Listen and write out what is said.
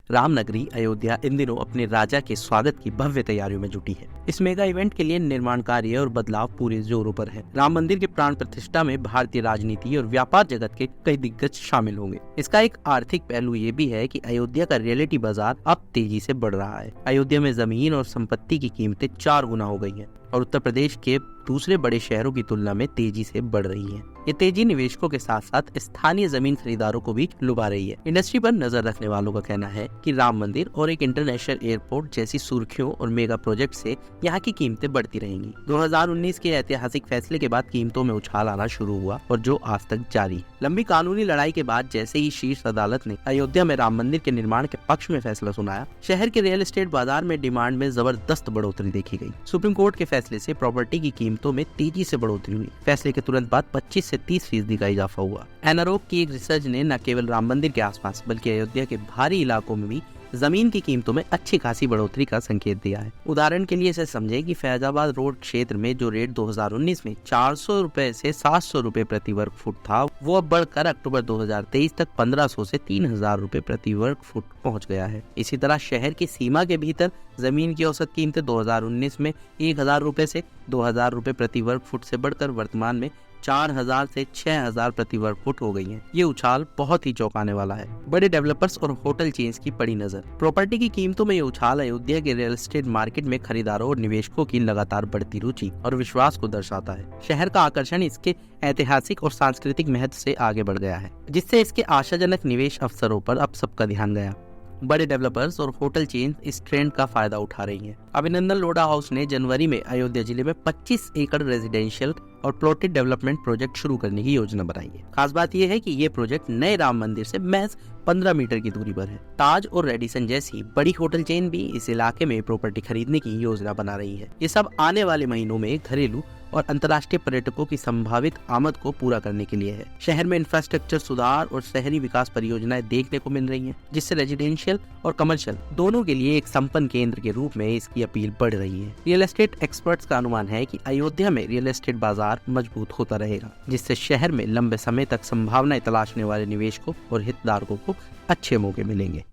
रामनगरी अयोध्या इन दिनों अपने राजा के स्वागत की भव्य तैयारियों में जुटी है। इस मेगा इवेंट के लिए निर्माण कार्य और बदलाव पूरे जोरों पर है। राम मंदिर के प्राण प्रतिष्ठा में भारतीय राजनीति और व्यापार जगत के कई दिग्गज शामिल होंगे। इसका एक आर्थिक पहलू ये भी है कि अयोध्या का रियलिटी बाजार अब तेजी से बढ़ रहा है। अयोध्या में जमीन और संपत्ति की कीमतें 4 गुना हो गई हैं और उत्तर प्रदेश के दूसरे बड़े शहरों की तुलना में तेजी से बढ़ रही है। ये तेजी निवेशकों के साथ साथ स्थानीय जमीन खरीदारों को भी लुभा रही है। इंडस्ट्री पर नजर रखने वालों का कहना है कि राम मंदिर और एक इंटरनेशनल एयरपोर्ट जैसी सुर्खियों और मेगा प्रोजेक्ट से यहाँ की कीमतें बढ़ती रहेंगी। 2019 के ऐतिहासिक फैसले के बाद कीमतों में उछाल आना शुरू हुआ और जो आज तक जारी है। लंबी कानूनी लड़ाई के बाद जैसे ही शीर्ष अदालत ने अयोध्या में राम मंदिर के निर्माण के पक्ष में फैसला सुनाया, शहर के रियल एस्टेट बाजार में डिमांड में जबरदस्त बढ़ोतरी देखी गई। सुप्रीम कोर्ट के फैसले से प्रॉपर्टी की कीमतों में तेजी से बढ़ोतरी हुई। फैसले के तुरंत बाद 25 से 30% का इजाफा हुआ। एनारोग की एक रिसर्च ने न केवल राम मंदिर के आसपास बल्कि अयोध्या के भारी इलाकों में भी जमीन की कीमतों में अच्छी खासी बढ़ोतरी का संकेत दिया है। उदाहरण के लिए इसे समझे कि फैजाबाद रोड क्षेत्र में जो रेट 2019 में 400 रुपए से 700 रुपए प्रति वर्ग फुट था, वो अब बढ़कर अक्टूबर 2023 तक 1500 से 3000 रुपए प्रति वर्ग फुट पहुंच गया है। इसी तरह शहर की सीमा के भीतर जमीन की औसत कीमतें 2019 में 1000 रुपए से 2000 रुपए प्रति वर्ग फुट से बढ़कर वर्तमान में 4000 से 6000 प्रति वर्ग फुट हो गई है। ये उछाल बहुत ही चौंकाने वाला है। बड़े डेवलपर्स और होटल चेन्स की पड़ी नजर। प्रॉपर्टी की कीमतों में ये उछाल अयोध्या के रियल एस्टेट मार्केट में खरीदारों और निवेशकों की लगातार बढ़ती रुचि और विश्वास को दर्शाता है। शहर का आकर्षण इसके ऐतिहासिक और सांस्कृतिक महत्व से आगे बढ़ गया है, जिससे इसके आशाजनक निवेश अवसरों पर अब सबका ध्यान गया। बड़े डेवलपर्स और होटल चेन इस ट्रेंड का फायदा उठा रही हैं। अभिनंदन लोढ़ा हाउस ने जनवरी में अयोध्या जिले में 25 एकड़ रेजिडेंशियल और प्लॉटेड डेवलपमेंट प्रोजेक्ट शुरू करने की योजना बनाई है। खास बात यह है कि ये प्रोजेक्ट नए राम मंदिर से महज 15 मीटर की दूरी पर है। ताज और रेडिसन जैसी बड़ी होटल चेन भी इस इलाके में प्रॉपर्टी खरीदने की योजना बना रही है। ये सब आने वाले महीनों में घरेलू और अंतर्राष्ट्रीय पर्यटकों की संभावित आमद को पूरा करने के लिए है। शहर में इंफ्रास्ट्रक्चर सुधार और शहरी विकास परियोजनाएं देखने को मिल रही हैं, जिससे रेजिडेंशियल और कमर्शियल दोनों के लिए एक संपन्न केंद्र के रूप में इसकी अपील बढ़ रही है। रियल एस्टेट एक्सपर्ट्स का अनुमान है कि अयोध्या में रियल एस्टेट बाजार मजबूत होता रहेगा, जिससे शहर में लंबे समय तक संभावनाएं तलाशने वाले निवेशकों और हितधारकों को अच्छे मौके मिलेंगे।